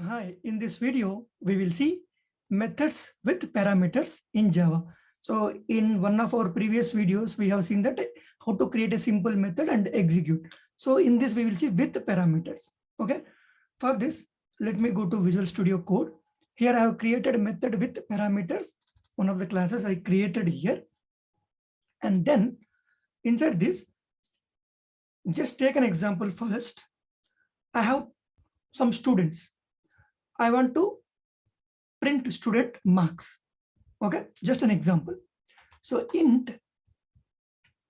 Hi, in this video, we will see methods with parameters in Java. So in one of our previous videos, we have seen that how to create a simple method and execute. So in this, we will see with parameters. Okay. For this, let me go to Visual Studio Code. Here I have created a method with parameters. One of the classes I created here. And then inside this, just take an example first. I have some students. I want to print student marks. Okay, just an example. So int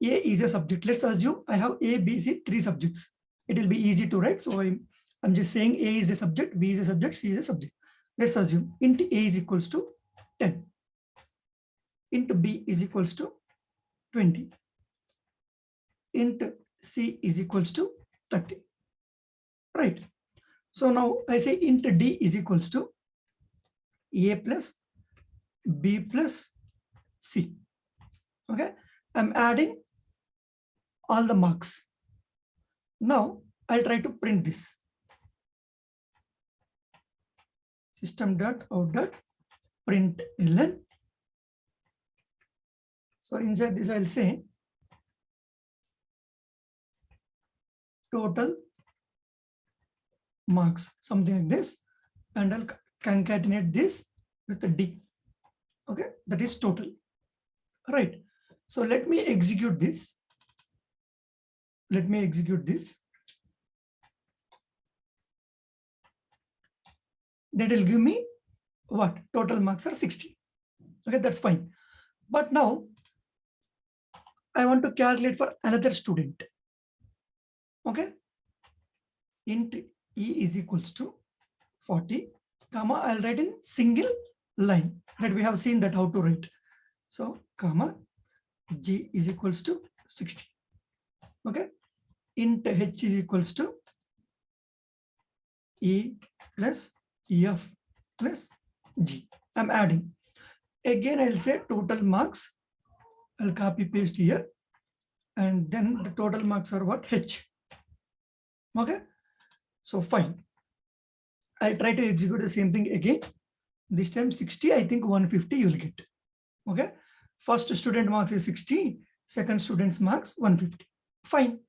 A is a subject. Let's assume I have A, B, C, three subjects. It will be easy to write. So I'm just saying A is a subject, B is a subject, C is a subject. Let's assume int A is equals to 10. Int B is equals to 20. Int C is equals to 30. Right. So now I say int D is equals to A plus B plus C. Okay, I'm adding all the marks. Now I'll try to print this. System.out.println. So inside this, I'll say total marks, something like this, and I'll concatenate this with the D. Okay, that is total. Right. So let me execute this. Let me execute this. That will give me what? Total marks are 60. Okay, that's fine. But now I want to calculate for another student. Okay. Int E is equals to 40, comma, I'll write in single line. Right, we have seen that how to write. So, comma, G is equals to 60. Okay. Int H is equals to E plus F plus G. I'm adding. Again, I'll say total marks. I'll copy paste here. And then the total marks are what? H. Okay. So fine. I'll try to execute the same thing again. This time 60, I think 150 you'll get. Okay. First student marks is 60. Second student's marks 150. Fine.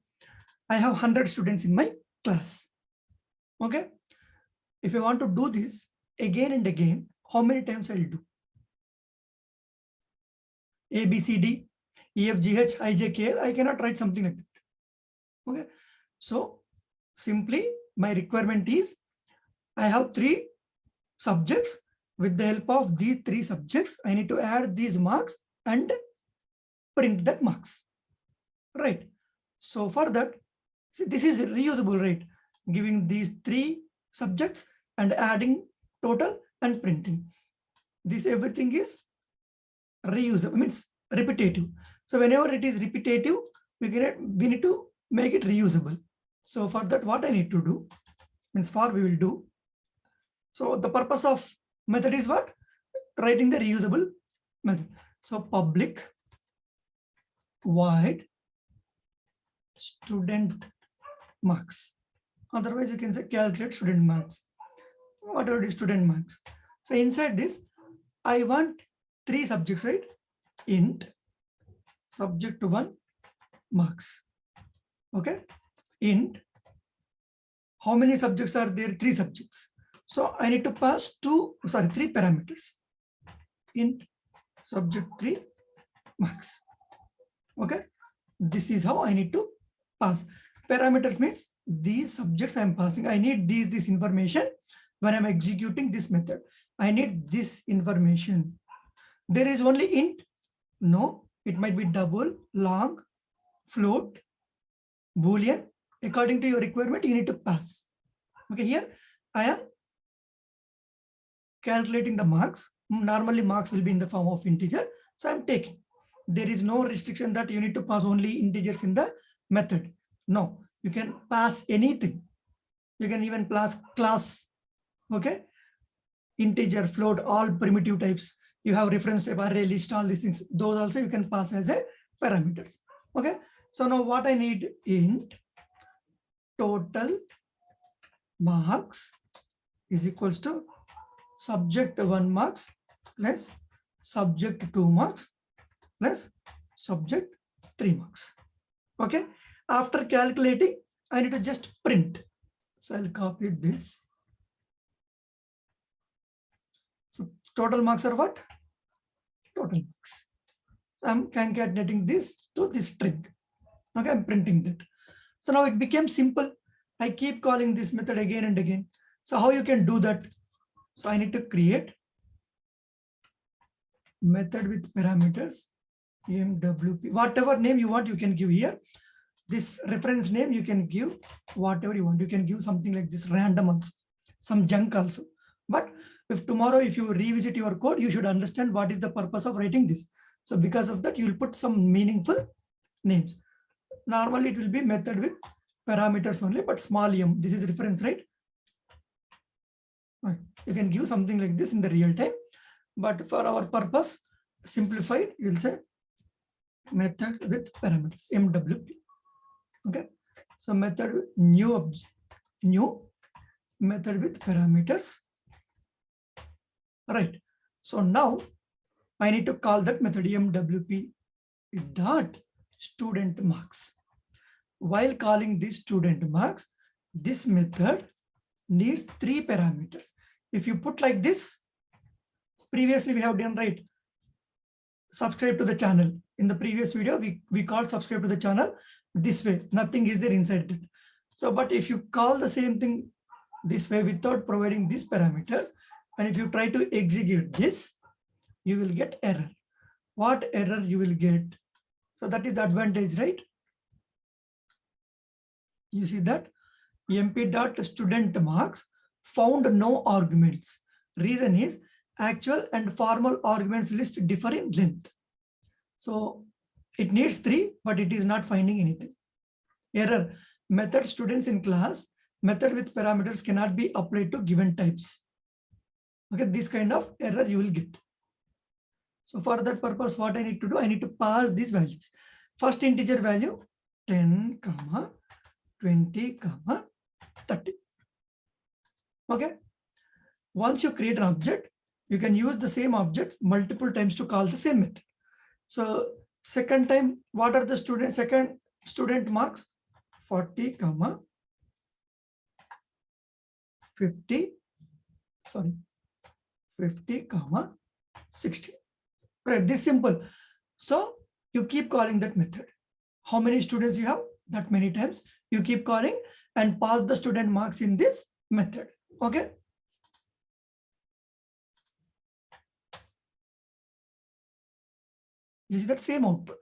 I have 100 students in my class. Okay. If I want to do this again and again, how many times I'll do? A, B, C, D, E, F, G, H, I, J, K, L. I cannot write something like that. Okay. So simply my requirement is I have three subjects. With the help of these three subjects, I need to add these marks and print that marks. Right. So for that, see, this is reusable, right? Giving these three subjects and adding total and printing. This everything is reusable, means repetitive. So whenever it is repetitive, we need to make it reusable. So for that, what I need to do means we will do. So the purpose of method is what? Writing the reusable method. So public void student marks. Otherwise, you can say calculate student marks. Whatever is student marks. So inside this, I want three subjects, right? Int subject 1 marks. Okay. Int how many subjects are there? Three subjects. So I need to pass three parameters. Int subject 3 marks. Okay. This is how I need to pass. Parameters means these subjects I'm passing. I need this information when I'm executing this method. I need this information. There is only int. No, it might be double, long, float, boolean. According to your requirement, you need to pass. Okay, here I am calculating the marks. Normally marks will be in the form of integer. So I'm taking. There is no restriction that you need to pass only integers in the method. No, you can pass anything. You can even pass class. Okay. Integer, float, all primitive types. You have reference type, array, list, all these things. Those also you can pass as a parameters. Okay. So now what I need int total marks is equals to subject 1 marks plus subject 2 marks plus subject 3 marks. Okay. After calculating, I need to just print. So I'll copy this. So total marks are what? Total marks. I'm concatenating this to this string. Okay, I'm printing that. So now it became simple. I keep calling this method again and again. So how you can do that? So I need to create method with parameters, MWP, whatever name you want, you can give here. This reference name, you can give whatever you want. You can give something like this random also, some junk also. But if tomorrow, if you revisit your code, you should understand what is the purpose of writing this. So because of that, you will put some meaningful names. Normally it will be method with parameters only, but small m. This is reference, right? You can give something like this in the real time, but for our purpose, simplified, you'll say method with parameters, MWP. Okay, so method new method with parameters. Right. So now I need to call that method MWP dot student marks. While calling this student marks, this method needs 3 parameters. If you put like this, previously we have done, right? Subscribe to the channel. In the previous video, we called subscribe to the channel this way. Nothing is there inside that. So, but if you call the same thing this way without providing these parameters, and if you try to execute this, you will get error. What error you will get? So that is the advantage, right? You see that mp.student marks found no arguments. Reason is actual and formal arguments list differ in length. So it needs 3, but it is not finding anything. Error, method students in class, method with parameters cannot be applied to given types. Okay, this kind of error you will get. So for that purpose, what I need to do, I need to pass these values. First integer value 10, 20, 30. Okay. Once you create an object, you can use the same object multiple times to call the same method. So second time, what are the second student marks? 40, 50, 60. Right, this simple. So you keep calling that method. How many students you have? That many times you keep calling and pass the student marks in this method. Okay. You see that same output.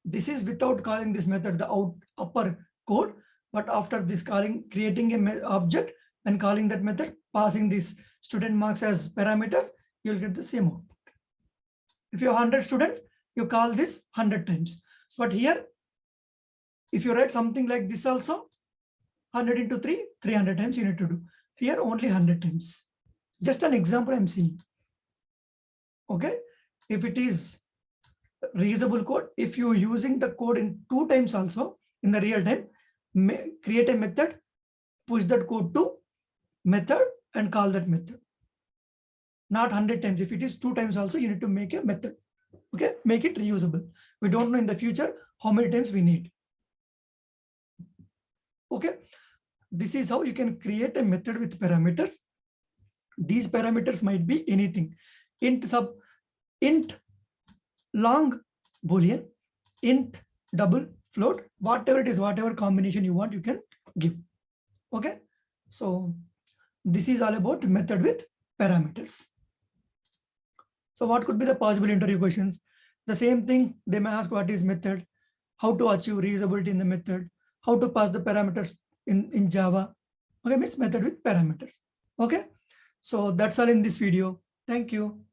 This is without calling this method, the upper code, but after this calling, creating an object and calling that method, passing this student marks as parameters, you'll get the same output. If you have 100 students, you call this 100 times. But here, if you write something like this also, 100 into 3, 300 times you need to do. Here only 100 times. Just an example I'm seeing. Okay. If it is reusable code, if you're using the code in 2 times also in the real time, create a method, push that code to method and call that method. Not 100 times. If it is 2 times also, you need to make a method. Okay, make it reusable. We don't know in the future how many times we need. Okay, this is how you can create a method with parameters. These parameters might be anything. Int long boolean, int double float, whatever it is, whatever combination you want, you can give. Okay, so this is all about method with parameters. So what could be the possible interview questions? The same thing, they may ask what is method, how to achieve reusability in the method, how to pass the parameters in Java. Okay, means method with parameters. Okay, so that's all in this video. Thank you.